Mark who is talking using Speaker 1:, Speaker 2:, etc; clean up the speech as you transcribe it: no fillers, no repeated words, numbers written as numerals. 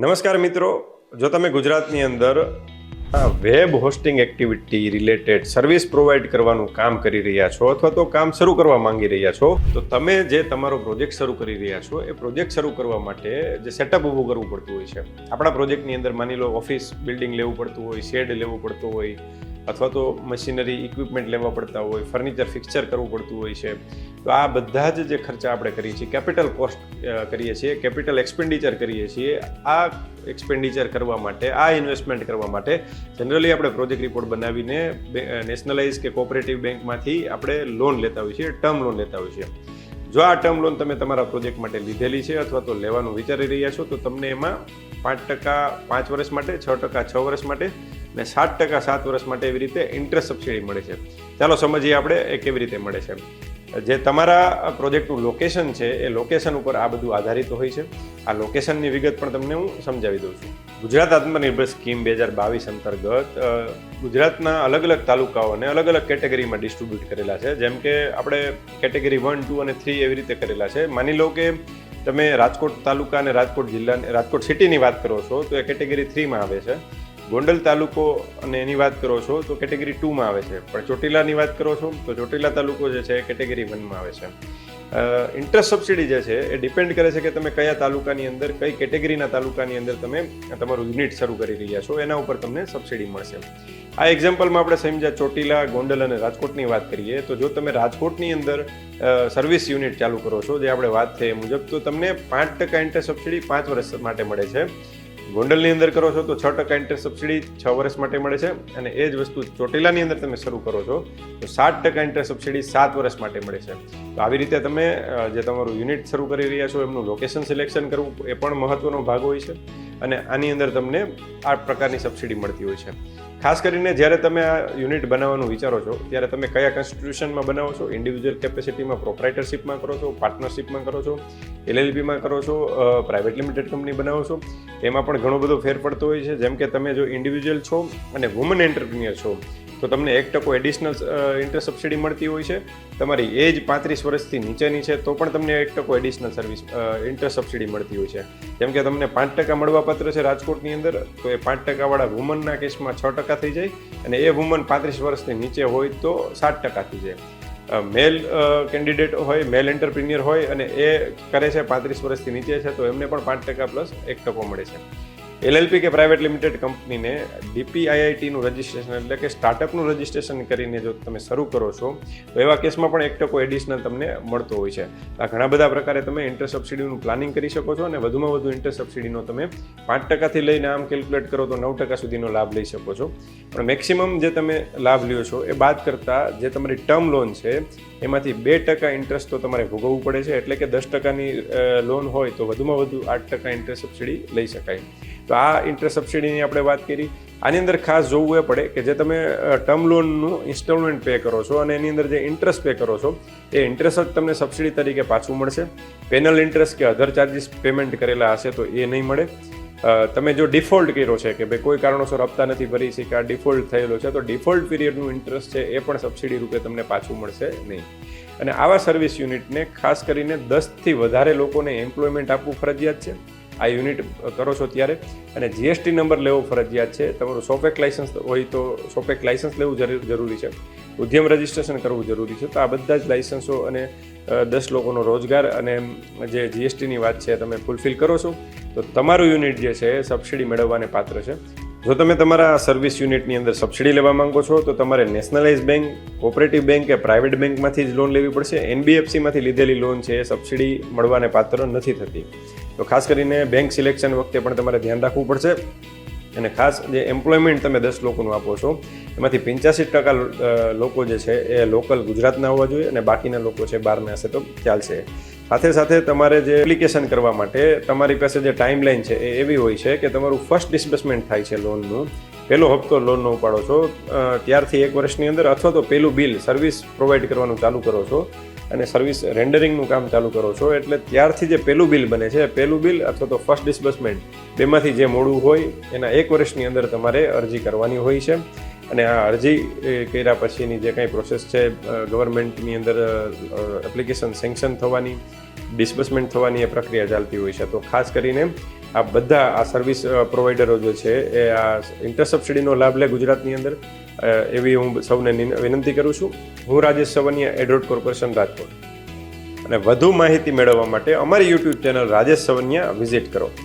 Speaker 1: નમસ્કાર મિત્રો, જો તમે ગુજરાતની અંદર web hosting activity related service provide કરવાનું કામ કરી રહ્યા છો અથવા તો કામ શરૂ કરવા માંગી રહ્યા છો, તો તમે જે તમારો પ્રોજેક્ટ શરૂ કરી રહ્યા છો એ પ્રોજેક્ટ શરૂ કરવા માટે જે સેટઅપ ઊભું કરવું પડતું હોય છે. આપણા પ્રોજેક્ટની અંદર માની લો ઓફિસ બિલ્ડિંગ લેવું પડતું હોય, શેડ લેવું પડતું હોય, અથવા તો મશીનરી ઇક્વિપમેન્ટ લેવા પડતા હોય, ફર્નિચર ફિક્સચર કરવું પડતું હોય છે. તો આ બધા જ જે ખર્ચા આપણે કરીએ છીએ, કેપિટલ કોસ્ટ કરીએ છીએ, કેપિટલ એક્સપેન્ડિચર કરીએ છીએ, આ એક્સપેન્ડિચર કરવા માટે, આ ઇન્વેસ્ટમેન્ટ કરવા માટે જનરલી આપણે પ્રોજેક્ટ રિપોર્ટ બનાવીને નેશનલાઇઝ કે કોઓપરેટિવ બેંકમાંથી આપણે લોન લેતા હોઈએ છીએ, ટર્મ લોન લેતા હોઈએ છીએ. જો આ ટર્મ લોન તમે તમારા પ્રોજેક્ટ માટે લીધેલી છે અથવા તો લેવાનું વિચારી રહ્યા છો, તો તમને એમાં 5% 5 વર્ષ માટે, 6% 6 વર્ષ માટે અને 7% 7 વર્ષ માટે એવી રીતે ઇન્ટરેસ્ટ સબસિડી મળે છે. ચાલો સમજીએ આપણે એ કેવી રીતે મળે છે. જે તમારા પ્રોજેક્ટનું લોકેશન છે એ લોકેશન ઉપર આ બધું આધારિત હોય છે. આ લોકેશનની વિગત પણ તમને હું સમજાવી દઉં છું. ગુજરાત આત્મનિર્ભર સ્કીમ 2022 અંતર્ગત ગુજરાતના અલગ અલગ તાલુકાઓને અલગ અલગ કેટેગરીમાં ડિસ્ટ્રીબ્યુટ કરેલા છે. જેમ કે આપણે કેટેગરી 1, 2 અને 3 એવી રીતે કરેલા છે. માની લો કે તમે રાજકોટ તાલુકા અને રાજકોટ જિલ્લા, રાજકોટ સિટીની વાત કરો છો તો એ કેટેગરી 3માં આવે છે. ગોંડલ તાલુકો અને એની વાત કરો છો તો કેટેગરી 2માં આવે છે. પણ ચોટીલાની વાત કરો છો તો ચોટીલા તાલુકો જે છે એ કેટેગરી 1માં આવે છે. ઇન્ટરેસ્ટ સબસિડી જે છે એ ડિપેન્ડ કરે છે કે તમે કયા તાલુકાની અંદર, કઈ કેટેગરીના તાલુકાની અંદર તમે તમારું યુનિટ શરૂ કરી રહ્યા છો, એના ઉપર તમને સબસિડી મળશે. આ એક્ઝામ્પલમાં આપણે સમજ્યા ચોટીલા, ગોંડલ અને રાજકોટની વાત કરીએ તો જો તમે રાજકોટની અંદર સર્વિસ યુનિટ ચાલુ કરો છો, જે આપણે વાત થઈ એ મુજબ, તો તમને 5% ઇન્ટરેસ્ટ સબસિડી 5 વર્ષ માટે મળે છે. ગોંડલની અંદર કરો છો તો 6% ઇન્ટરેસ્ટ સબસિડી 6 વર્ષ માટે મળે છે. અને એ જ વસ્તુ ચોટીલાની અંદર તમે શરૂ કરો છો તો 7% ઇન્ટરેસ્ટ સબસિડી 7 વર્ષ માટે મળે છે. તો આવી રીતે તમે જે તમારું યુનિટ શરૂ કરી રહ્યા છો એમનું લોકેશન સિલેક્શન કરવું એ પણ મહત્વનો ભાગ હોય છે. અને આની અંદર તમને આ પ્રકારની સબસિડી મળતી હોય છે. ખાસ કરીને જ્યારે તમે આ યુનિટ બનાવવાનું વિચારો છો ત્યારે તમે કયા કોન્સ્ટિટ્યુશનમાં બનાવો છો, ઇન્ડિવિજ્યુઅલ કેપેસિટીમાં, પ્રોપ્રાઇટરશિપમાં કરો છો, પાર્ટનરશિપમાં કરો છો, LLPમાં કરો છો, પ્રાઇવેટ લિમિટેડ કંપની બનાવો છો, એમાં પણ ઘણો બધો ફેર પડતો હોય છે. જેમ કે તમે જો ઇન્ડિવિજ્યુઅલ છો અને વુમન એન્ટરપ્રિન્યોર છો તો તમને 1% એડિશનલ ઇન્ટરેસ્ટ સબસિડી મળતી હોય છે. તમારી એજ 35 વર્ષથી નીચેની છે તો પણ તમને 1% એડિશનલ સર્વિસ ઇન્ટરેસ્ટ સબસિડી મળતી હોય છે. જેમ કે તમને 5% મળવાપાત્ર છે રાજકોટની અંદર, તો એ 5% વાળા વુમનના કેસમાં 6% થઈ જાય અને એ વુમન 35 વર્ષથી નીચે હોય તો 7% થઈ જાય. મેલ કેન્ડિડેટ હોય, મેલ એન્ટરપ્રિન્યોર હોય અને એ કરે છે 35 વર્ષથી નીચે છે તો એમને પણ 5% પ્લસ 1% મળે છે. LLP કે પ્રાઇવેટ લિમિટેડ કંપનીને DPIITનું રજિસ્ટ્રેશન એટલે કે સ્ટાર્ટઅપનું રજિસ્ટ્રેશન કરીને જો તમે શરૂ કરો છો તો એવા કેસમાં પણ 1% એડિશનલ તમને મળતો હોય છે. આ ઘણા બધા પ્રકારે તમે ઇન્ટરેસ્ટ સબસિડીનું પ્લાનિંગ કરી શકો છો અને વધુમાં વધુ ઇન્ટરેસ્ટ સબસિડીનો તમે 5%થી લઈને આમ કેલ્ક્યુલેટ કરો તો 9% સુધીનો લાભ લઈ શકો છો. પણ મેક્સિમમ જે તમે લાભ લ્યો છો એ બાદ કરતાં જે તમારી ટર્મ લોન છે એમાંથી 2% ઇન્ટરેસ્ટ તો તમારે ભોગવવું પડે છે. એટલે કે 10%ની લોન હોય તો વધુમાં વધુ 8% ઇન્ટરેસ્ટ સબસિડી લઈ શકાય. તો આ ઇન્ટરેસ્ટ સબસિડીની આપણે વાત કરી. આની અંદર ખાસ જોવું એ પડે કે જે તમે ટર્મ લોનનું ઇન્સ્ટોલમેન્ટ પે કરો છો અને એની અંદર જે ઇન્ટરેસ્ટ પે કરો છો એ ઇન્ટરેસ્ટ જ તમને સબસિડી તરીકે પાછું મળશે. પેનલ ઇન્ટરેસ્ટ કે અધર ચાર્જિસ પેમેન્ટ કરેલા હશે તો એ નહીં મળે. તમે જો ડિફોલ્ટ કર્યો છે કે ભાઈ કોઈ કારણોસર હપ્તા નથી ભરી શક્યા, ડિફોલ્ટ થયેલો છે, તો ડિફોલ્ટ પીરિયડનું ઇન્ટરેસ્ટ છે એ પણ સબસિડી રૂપે તમને પાછું મળશે નહીં. અને આવા સર્વિસ યુનિટને ખાસ કરીને 10થી વધારે લોકોને એમ્પ્લોયમેન્ટ આપવું ફરજિયાત છે આ યુનિટ કરો છો ત્યારે. અને GST નંબર લેવો ફરજિયાત છે. તમારું સોપેક લાઇસન્સ હોય તો સોપેક લાઇસન્સ લેવું જરૂરી છે. ઉદ્યમ રજિસ્ટ્રેશન કરવું જરૂરી છે. તો આ બધા જ લાઇસન્સો અને 10 લોકોનો રોજગાર અને જે GSTની વાત છે તમે ફૂલફિલ કરો છો તો તમારું યુનિટ જે છે એ સબસિડી મેળવવાને પાત્ર છે. જો તમે તમારા સર્વિસ યુનિટની અંદર સબસિડી લેવા માંગો છો તો તમારે નેશનલાઇઝ બેંક, કોઓપરેટિવ બેંક કે પ્રાઇવેટ બેંકમાંથી જ લોન લેવી પડશે. NBFCમાંથી લીધેલી લોન છે એ સબસિડી મળવાને પાત્ર નથી થતી. તો ખાસ કરીને બેંક સિલેક્શન વખતે પણ તમારે ધ્યાન રાખવું પડશે. અને ખાસ જે એમ્પ્લોયમેન્ટ તમે 10 લોકોનું આપો છો એમાંથી 85% લોકો જે છે એ લોકલ ગુજરાતના હોવા જોઈએ અને બાકીના લોકો છે બહારના હશે તો ચાલશે. સાથે સાથે તમારે જે એપ્લિકેશન કરવા માટે તમારી પાસે જે ટાઈમલાઈન છે એ એવી હોય છે કે તમારું ફર્સ્ટ ડિસ્બર્સમેન્ટ થાય છે લોનનું, પહેલો હપ્તો લોનનો ઉપાડો છો ત્યારથી 1 વર્ષની અંદર, અથવા તો પહેલું બિલ સર્વિસ પ્રોવાઈડ કરવાનું ચાલુ કરો છો અને સર્વિસ રેન્ડરિંગનું કામ ચાલુ કરો છો એટલે ત્યારથી જે પહેલું બિલ બને છે, પહેલું બિલ અથવા તો ફર્સ્ટ ડિસ્બર્સમેન્ટ બેમાંથી જે મોડું હોય એના 1 વર્ષની અંદર તમારે અરજી કરવાની હોય છે. અને આ અરજી કર્યા પછીની જે કંઈ પ્રોસેસ છે ગવર્મેન્ટની અંદર એપ્લિકેશન સેન્કશન થવાની, ડિસ્બર્સમેન્ટ થવાની એ પ્રક્રિયા ચાલતી હોય છે. તો ખાસ કરીને આ બધા આ સર્વિસ પ્રોવાઈડરો જે છે એ આ ઇન્ટરસબસિડીનો લાભ લે ગુજરાતની અંદર, એવી હું સૌને વિનંતી કરું છું. હું રાજેશ સવનિયા, એડ્રોડ કોર્પોરેશન રાજકોટ. અને વધુ માહિતી મેળવવા માટે અમારી યુટ્યુબ ચેનલ રાજેશ સવનિયા વિઝિટ કરો.